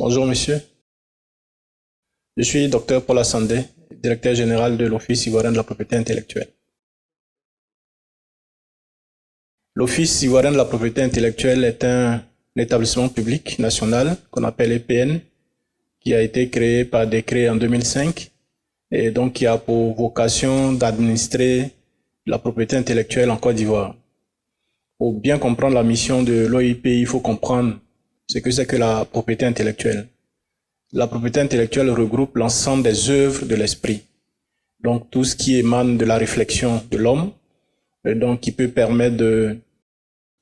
Bonjour monsieur, je suis docteur Paul Assandé, directeur général de l'Office ivoirien de la propriété intellectuelle. L'Office ivoirien de la propriété intellectuelle est un établissement public national qu'on appelle EPN, qui a été créé par décret en 2005 et donc qui a pour vocation d'administrer la propriété intellectuelle en Côte d'Ivoire. Pour bien comprendre la mission de l'OIP, il faut comprendre ce que c'est que la propriété intellectuelle. La propriété intellectuelle regroupe l'ensemble des œuvres de l'esprit. Donc, tout ce qui émane de la réflexion de l'homme, donc qui peut permettre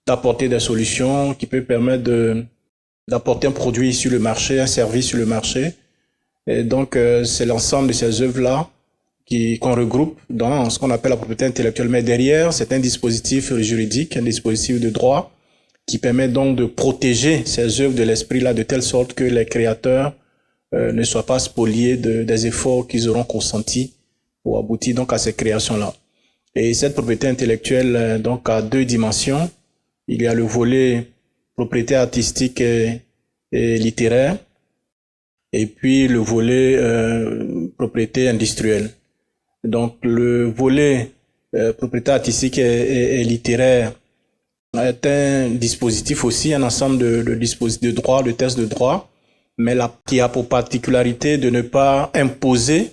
d'apporter des solutions, qui peut permettre d'apporter un produit sur le marché, un service sur le marché. Et donc, c'est l'ensemble de ces œuvres-là qu'on regroupe dans ce qu'on appelle la propriété intellectuelle. Mais derrière, c'est un dispositif juridique, un dispositif de droit qui permet donc de protéger ces œuvres de l'esprit-là de telle sorte que les créateurs ne soient pas spoliés des efforts qu'ils auront consentis pour aboutir donc à ces créations-là. Et cette propriété intellectuelle donc a deux dimensions. Il y a le volet propriété artistique et littéraire, et puis le volet propriété industrielle. Donc le volet propriété artistique et littéraire est un dispositif aussi, un ensemble de dispositifs de droit, de tests de droit, mais qui a pour particularité de ne pas imposer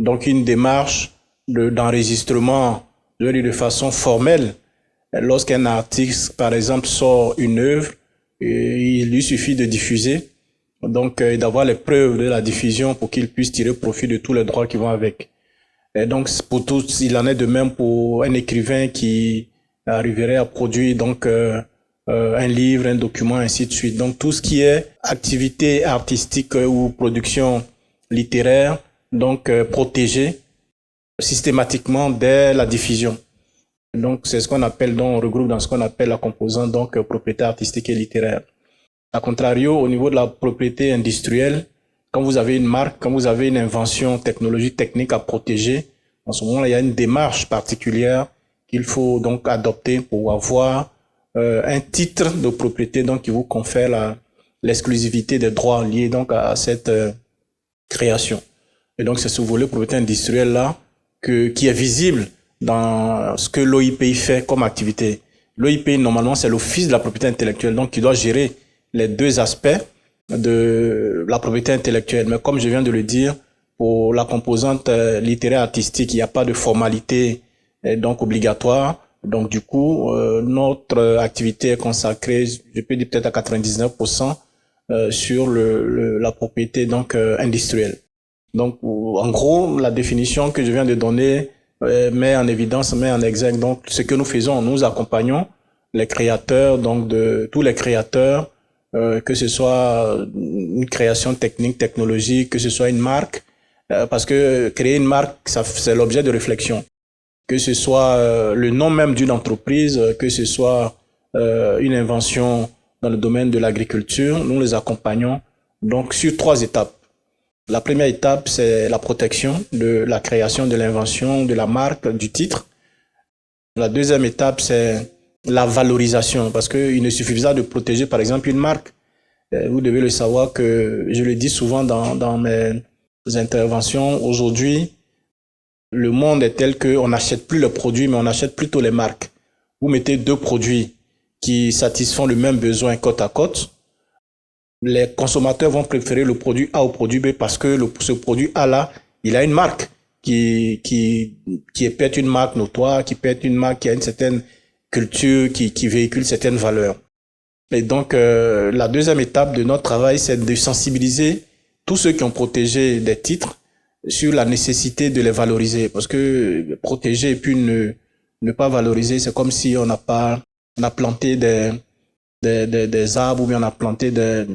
donc une démarche d'enregistrement de façon formelle. Lorsqu'un artiste, par exemple, sort une œuvre, il lui suffit de diffuser, donc d'avoir les preuves de la diffusion pour qu'il puisse tirer profit de tous les droits qui vont avec. Et donc, pour tous, il en est de même pour un écrivain qui arriverait à produire donc un livre, un document, ainsi de suite. Donc, tout ce qui est activité artistique ou production littéraire, donc protégé systématiquement dès la diffusion. Donc, c'est ce qu'on appelle, donc, on regroupe dans ce qu'on appelle la composante, donc, propriété artistique et littéraire. A contrario, au niveau de la propriété industrielle, quand vous avez une marque, quand vous avez une invention technologique, technique à protéger, en ce moment-là, il y a une démarche particulière qu'il faut donc adopter pour avoir un titre de propriété, donc, qui vous confère l'exclusivité des droits liés, donc, à cette création. Et donc, c'est ce volet propriété industrielle-là qui est visible dans ce que l'OIPI fait comme activité. L'OIPI, normalement, c'est l'Office de la propriété intellectuelle, donc qui doit gérer les deux aspects de la propriété intellectuelle. Mais comme je viens de le dire, pour la composante littéraire artistique, il n'y a pas de formalité donc obligatoire. Donc du coup, notre activité est consacrée, je peux dire peut-être à 99% sur la propriété donc industrielle. Donc en gros, la définition que je viens de donner met en évidence, met en exergue donc ce que nous faisons. Nous accompagnons les créateurs, donc de tous les créateurs, que ce soit une création technique, technologique, que ce soit une marque, parce que créer une marque, c'est l'objet de réflexion. Que ce soit le nom même d'une entreprise, que ce soit une invention dans le domaine de l'agriculture, nous les accompagnons donc sur 3 étapes. La première étape, c'est la protection de la création de l'invention, de la marque, du titre. La deuxième étape, c'est la valorisation, parce qu'il ne suffit pas de protéger, par exemple, une marque. Vous devez le savoir que je le dis souvent dans mes interventions. Aujourd'hui, le monde est tel qu'on n'achète plus le produit, mais on achète plutôt les marques. Vous mettez 2 produits qui satisfont le même besoin côte à côte. Les consommateurs vont préférer le produit A au produit B parce que ce produit A-là, il a une marque qui est peut-être une marque notoire, qui peut être une marque qui a une certaine culture, qui véhicule certaines valeurs. Et donc, la deuxième étape de notre travail, c'est de sensibiliser tous ceux qui ont protégé des titres sur la nécessité de les valoriser. Parce que protéger et puis ne pas valoriser, c'est comme si on a planté des arbres ou bien on a planté des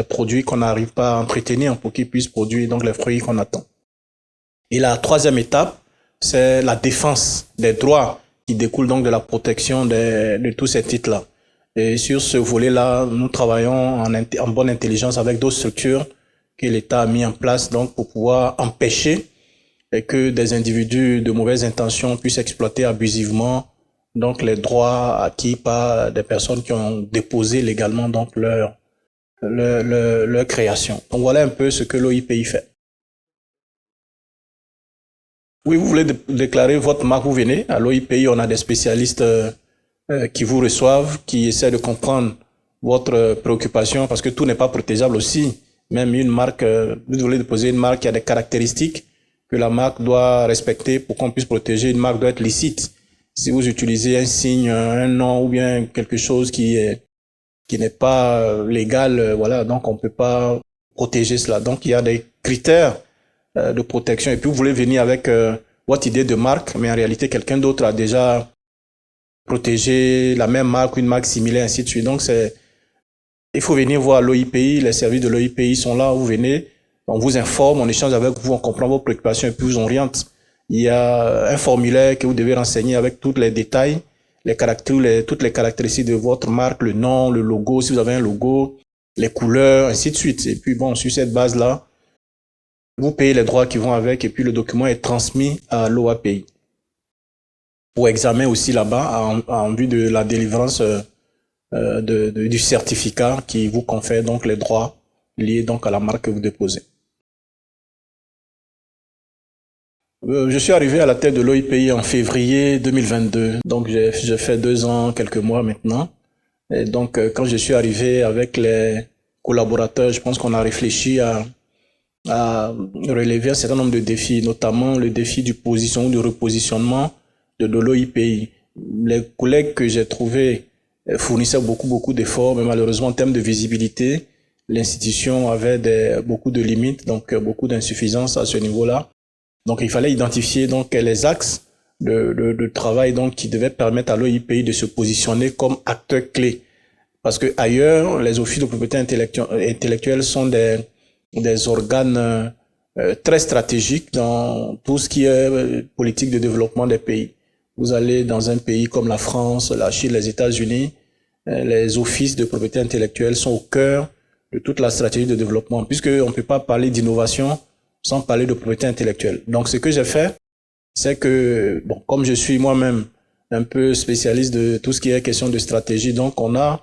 produits qu'on n'arrive pas à entretenir pour qu'ils puissent produire donc les fruits qu'on attend. Et la troisième étape, c'est la défense des droits qui découlent donc de la protection de tous ces titres-là. Et sur ce volet-là, nous travaillons en bonne intelligence avec d'autres structures que l'État a mis en place donc pour pouvoir empêcher que des individus de mauvaises intentions puissent exploiter abusivement donc les droits acquis par des personnes qui ont déposé légalement donc leur création. Donc voilà un peu ce que l'OIPI fait. Oui, vous voulez déclarer votre marque, vous venez. À l'OIPI, on a des spécialistes qui vous reçoivent, qui essaient de comprendre votre préoccupation, parce que tout n'est pas protégeable aussi. Même une marque, vous voulez déposer une marque qui a des caractéristiques que la marque doit respecter pour qu'on puisse protéger. Une marque doit être licite. Si vous utilisez un signe, un nom ou bien quelque chose qui n'est pas légal, voilà, donc on peut pas protéger cela. Donc il y a des critères de protection. Et puis vous voulez venir avec votre idée de marque, mais en réalité quelqu'un d'autre a déjà protégé la même marque, une marque similaire, ainsi de suite. Donc il faut venir voir l'OIPI, les services de l'OIPI sont là, vous venez, on vous informe, on échange avec vous, on comprend vos préoccupations et puis vous oriente. Il y a un formulaire que vous devez renseigner avec tous les détails, toutes les caractéristiques de votre marque, le nom, le logo, si vous avez un logo, les couleurs, ainsi de suite. Et puis bon, sur cette base-là, vous payez les droits qui vont avec et puis le document est transmis à l'OAPI pour examen aussi là-bas en vue de la délivrance du certificat qui vous confère donc les droits liés donc à la marque que vous déposez. Je suis arrivé à la tête de l'OIPI en février 2022, donc j'ai fait 2 ans, quelques mois maintenant. Et donc quand je suis arrivé avec les collaborateurs, je pense qu'on a réfléchi à relever un certain nombre de défis, notamment le défi du position ou du repositionnement de l'OIPI. Les collègues que j'ai trouvés fournissaient beaucoup d'efforts, mais malheureusement en termes de visibilité, l'institution avait beaucoup de limites, donc beaucoup d'insuffisances à ce niveau-là. Donc il fallait identifier donc les axes de travail donc qui devaient permettre à l'OIPI de se positionner comme acteur clé. Parce que ailleurs, les offices de propriété intellectuelle sont des organes très stratégiques dans tout ce qui est politique de développement des pays. Vous allez dans un pays comme la France, la Chine, les États-Unis, les offices de propriété intellectuelle sont au cœur de toute la stratégie de développement, puisqu'on ne peut pas parler d'innovation sans parler de propriété intellectuelle. Donc, ce que j'ai fait, c'est que, bon, comme je suis moi-même un peu spécialiste de tout ce qui est question de stratégie, donc on a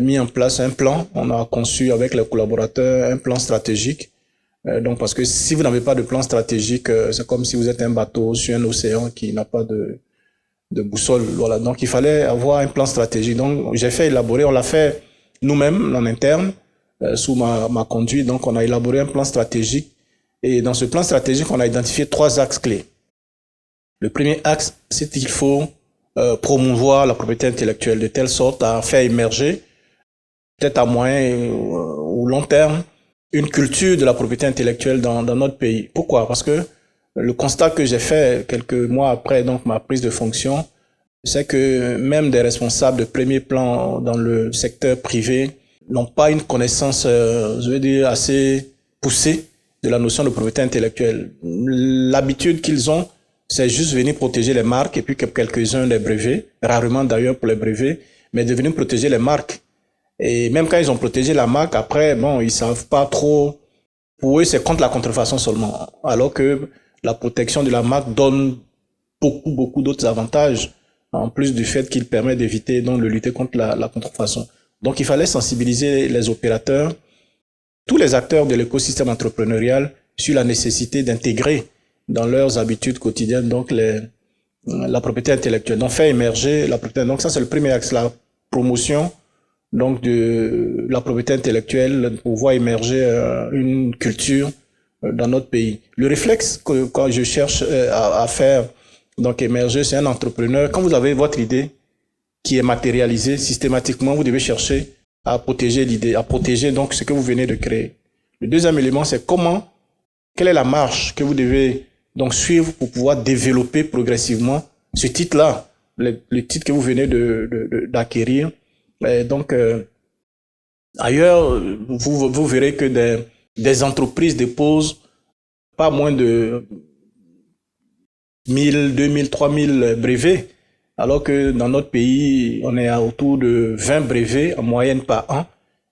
mis en place un plan, on a conçu avec les collaborateurs un plan stratégique. Donc, parce que si vous n'avez pas de plan stratégique, c'est comme si vous êtes un bateau sur un océan qui n'a pas de boussole. Voilà. Donc, il fallait avoir un plan stratégique. Donc, j'ai fait élaborer, on l'a fait nous-mêmes en interne, sous ma conduite. Donc, on a élaboré un plan stratégique. Et dans ce plan stratégique, on a identifié 3 axes clés. Le premier axe, c'est qu'il faut promouvoir la propriété intellectuelle de telle sorte à faire émerger, peut-être à moyen ou long terme, une culture de la propriété intellectuelle dans notre pays. Pourquoi? Parce que le constat que j'ai fait quelques mois après donc ma prise de fonction, c'est que même des responsables de premier plan dans le secteur privé n'ont pas une connaissance, je veux dire, assez poussée de la notion de propriété intellectuelle. L'habitude qu'ils ont, c'est juste venir protéger les marques et puis quelques-uns les brevets, rarement d'ailleurs pour les brevets, mais de venir protéger les marques. Et même quand ils ont protégé la marque, après, bon, ils savent pas trop. Pour eux, c'est contre la contrefaçon seulement. Alors que la protection de la marque donne beaucoup d'autres avantages, en plus du fait qu'il permet d'éviter, donc, de lutter contre la contrefaçon. Donc, il fallait sensibiliser les opérateurs, tous les acteurs de l'écosystème entrepreneurial sur la nécessité d'intégrer dans leurs habitudes quotidiennes, donc, la propriété intellectuelle. Donc, faire émerger la propriété. Donc, ça, c'est le premier axe, la promotion donc de la propriété intellectuelle pour voir émerger une culture dans notre pays. Le réflexe que quand je cherche à faire donc émerger, c'est un entrepreneur. Quand vous avez votre idée qui est matérialisée, systématiquement, vous devez chercher à protéger l'idée, à protéger donc ce que vous venez de créer. Le deuxième élément, c'est quelle est la marche que vous devez donc suivre pour pouvoir développer progressivement ce titre-là, le titre que vous venez d'acquérir. Et donc, ailleurs, vous verrez que des entreprises déposent pas moins de 1000, 2000, 3000 brevets, alors que dans notre pays, on est autour de 20 brevets en moyenne par an,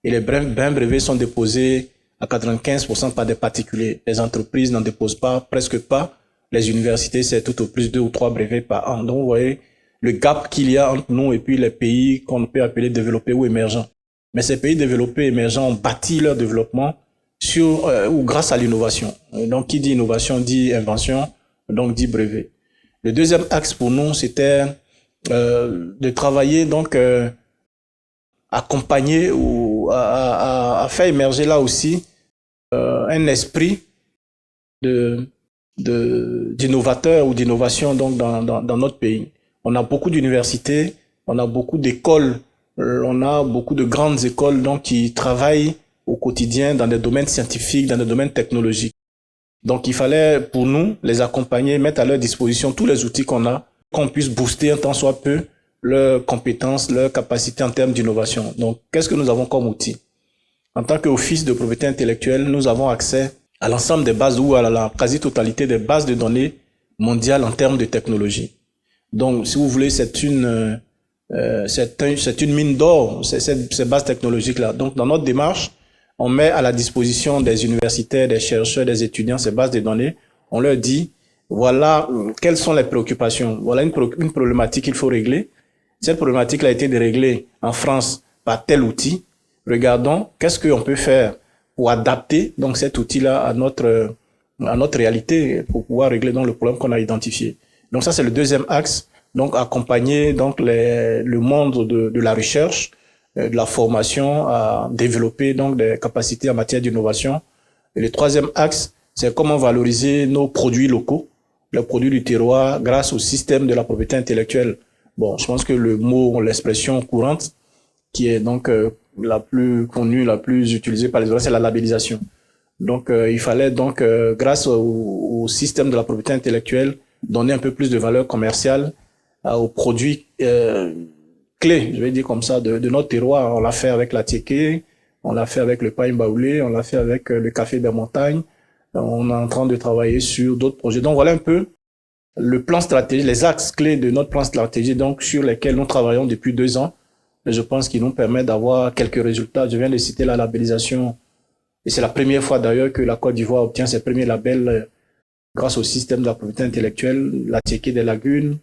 et les 20 brevets sont déposés à 95% par des particuliers. Les entreprises n'en déposent pas, presque pas. Les universités, c'est tout au plus 2 ou 3 brevets par an. Donc, vous voyez le gap qu'il y a entre nous et puis les pays qu'on peut appeler développés ou émergents. Mais ces pays développés émergents ont bâti leur développement sur ou grâce à l'innovation. Donc, qui dit innovation dit invention, donc dit brevet. Le deuxième axe pour nous, c'était de travailler donc accompagner ou à faire émerger là aussi un esprit de d'innovateur ou d'innovation donc dans notre pays. On a beaucoup d'universités, on a beaucoup d'écoles, on a beaucoup de grandes écoles donc qui travaillent au quotidien dans des domaines scientifiques, dans des domaines technologiques. Donc il fallait pour nous les accompagner, mettre à leur disposition tous les outils qu'on a, qu'on puisse booster un tant soit peu leurs compétences, leurs capacités en termes d'innovation. Donc qu'est-ce que nous avons comme outil? En tant qu'office de propriété intellectuelle, nous avons accès à l'ensemble des bases ou à la quasi-totalité des bases de données mondiales en termes de technologie. Donc, si vous voulez, c'est une mine d'or, ces bases technologiques-là. Donc, dans notre démarche, on met à la disposition des universitaires, des chercheurs, des étudiants ces bases de données. On leur dit, voilà quelles sont les préoccupations. Voilà une problématique qu'il faut régler. Cette problématique a été réglée en France par tel outil. Regardons qu'est-ce qu'on peut faire pour adapter donc cet outil-là à notre réalité pour pouvoir régler donc le problème qu'on a identifié. Donc ça c'est le deuxième axe. Donc accompagner donc le monde de la recherche, de la formation à développer donc des capacités en matière d'innovation. Et le troisième axe, c'est comment valoriser nos produits locaux, les produits du terroir grâce au système de la propriété intellectuelle. Bon, je pense que le mot, l'expression courante qui est donc la plus connue, la plus utilisée par les oreilles, c'est la labellisation. Donc, il fallait donc, grâce au système de la propriété intellectuelle, donner un peu plus de valeur commerciale aux produits clés, je vais dire comme ça, de notre terroir. On l'a fait avec la tiéké, on l'a fait avec le pain baoulé, on l'a fait avec le café des montagnes. On est en train de travailler sur d'autres projets. Donc, voilà un peu le plan stratégique, les axes clés de notre plan stratégique, donc sur lesquels nous travaillons depuis 2 ans. Et je pense qu'il nous permet d'avoir quelques résultats. Je viens de citer la labellisation. Et c'est la première fois d'ailleurs que la Côte d'Ivoire obtient ses premiers labels grâce au système de la propriété intellectuelle, la tiéké des lagunes,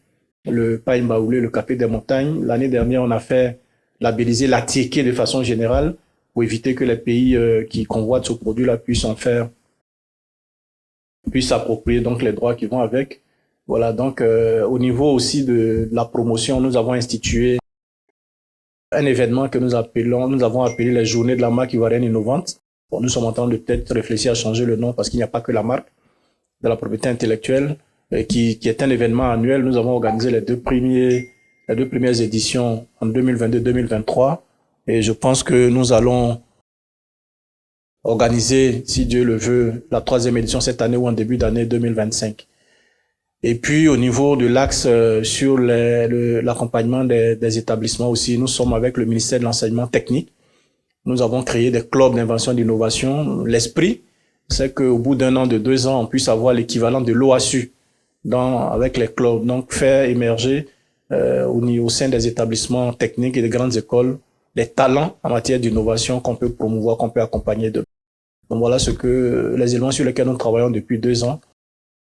le pain baoulé, le café des montagnes. L'année dernière, on a fait labelliser la tiéké de façon générale pour éviter que les pays qui convoitent ce produit-là puissent s'approprier donc les droits qui vont avec. Voilà, donc au niveau aussi de la promotion, nous avons institué un événement que nous avons appelé les Journées de la marque ivoirienne innovante. Bon, nous sommes en train de peut-être réfléchir à changer le nom parce qu'il n'y a pas que la marque de la propriété intellectuelle qui est un événement annuel. Nous avons organisé les deux premières éditions en 2022-2023 et je pense que nous allons organiser, si Dieu le veut, la 3e édition cette année ou en début d'année 2025. Et puis au niveau de l'axe sur l'accompagnement des établissements aussi, nous sommes avec le ministère de l'enseignement technique. Nous avons créé des clubs d'invention et d'innovation. L'esprit, c'est qu'au bout d'1 an, de 2 ans, on puisse avoir l'équivalent de l'OASU avec les clubs. Donc faire émerger au sein des établissements techniques et des grandes écoles les talents en matière d'innovation qu'on peut promouvoir, qu'on peut accompagner de. Donc voilà les éléments sur lesquels nous travaillons depuis 2 ans.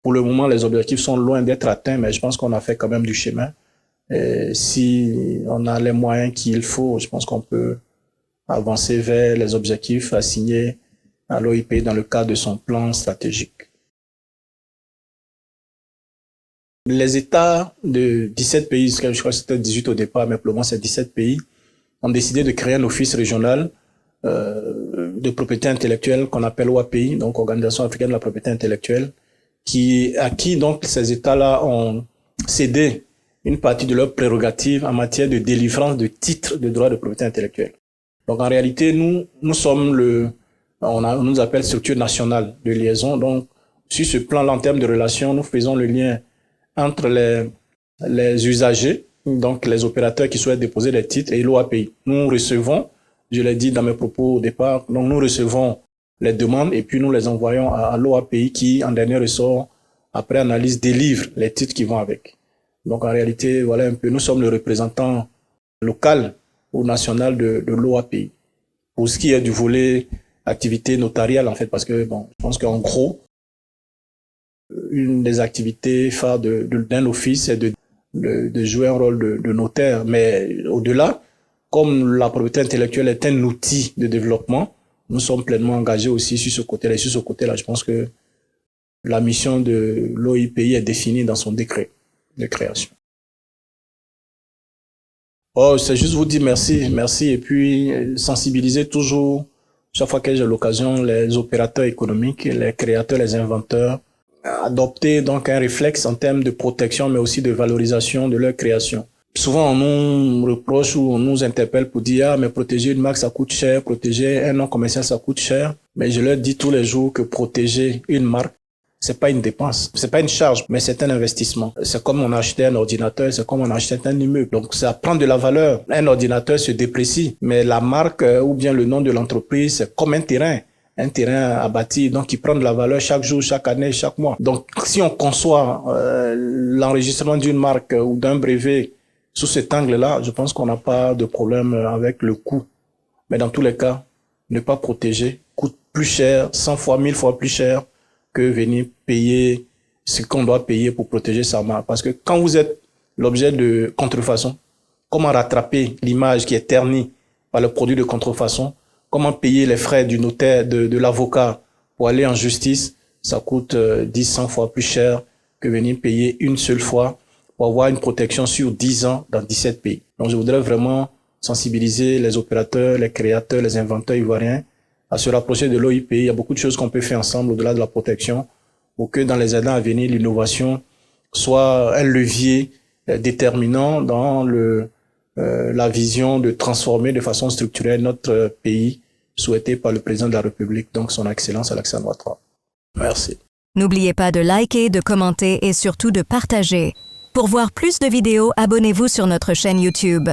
Pour le moment, les objectifs sont loin d'être atteints, mais je pense qu'on a fait quand même du chemin. Et si on a les moyens qu'il faut, je pense qu'on peut avancer vers les objectifs assignés à l'OIP dans le cadre de son plan stratégique. Les États de 17 pays, je crois que c'était 18 au départ, mais pour le moment c'est 17 pays, ont décidé de créer un office régional de propriété intellectuelle qu'on appelle OAPI, donc Organisation africaine de la propriété intellectuelle, à qui donc ces États-là ont cédé une partie de leurs prérogatives en matière de délivrance de titres de droit de propriété intellectuelle. Donc en réalité, nous sommes on nous appelle structure nationale de liaison. Donc sur ce plan-là, en termes de relations, nous faisons le lien entre les usagers, donc les opérateurs qui souhaitent déposer des titres et l'OAPI. Nous recevons, je l'ai dit dans mes propos au départ, donc nous recevons les demandes et puis nous les envoyons à l'OAPI qui, en dernier ressort, après analyse, délivre les titres qui vont avec. Donc en réalité, voilà un peu, nous sommes le représentant local ou national de l'OAPI. Pour ce qui est du volet activité notariale, en fait, parce que bon, je pense qu'en gros, une des activités phares d'un office est de jouer un rôle de notaire. Mais au-delà, comme la propriété intellectuelle est un outil de développement, nous sommes pleinement engagés aussi sur ce côté-là. Et sur ce côté-là, je pense que la mission de l'OIPI est définie dans son décret de création. Oh, c'est juste vous dire merci, et puis sensibiliser toujours, chaque fois que j'ai l'occasion, les opérateurs économiques, les créateurs, les inventeurs, adopter donc un réflexe en termes de protection, mais aussi de valorisation de leur création. Souvent, on nous reproche ou on nous interpelle pour dire, ah, mais protéger une marque, ça coûte cher, protéger un nom commercial, ça coûte cher. Mais je leur dis tous les jours que protéger une marque, c'est pas une dépense, c'est pas une charge, mais c'est un investissement. C'est comme on achetait un ordinateur, c'est comme on achetait un immeuble. Donc, ça prend de la valeur. Un ordinateur se déprécie, mais la marque ou bien le nom de l'entreprise, c'est comme un terrain à bâtir, donc qui prend de la valeur chaque jour, chaque année, chaque mois. Donc, si on conçoit l'enregistrement d'une marque ou d'un brevet sous cet angle-là, je pense qu'on n'a pas de problème avec le coût. Mais dans tous les cas, ne pas protéger coûte plus cher, 100 fois, 1000 fois plus cher que venir payer ce qu'on doit payer pour protéger sa marque. Parce que quand vous êtes l'objet de contrefaçon, comment rattraper l'image qui est ternie par le produit de contrefaçon? Comment payer les frais du notaire, de l'avocat pour aller en justice? Ça coûte 10, 100 fois plus cher que venir payer une seule fois pour avoir une protection sur 10 ans dans 17 pays. Donc, je voudrais vraiment sensibiliser les opérateurs, les créateurs, les inventeurs ivoiriens à se rapprocher de l'OIPI. Il y a beaucoup de choses qu'on peut faire ensemble au-delà de la protection pour que dans les années à venir, l'innovation soit un levier déterminant dans la vision de transformer de façon structurelle notre pays souhaité par le président de la République, donc son Excellence Alassane Ouattara. Merci. N'oubliez pas de liker, de commenter et surtout de partager. Pour voir plus de vidéos, abonnez-vous sur notre chaîne YouTube.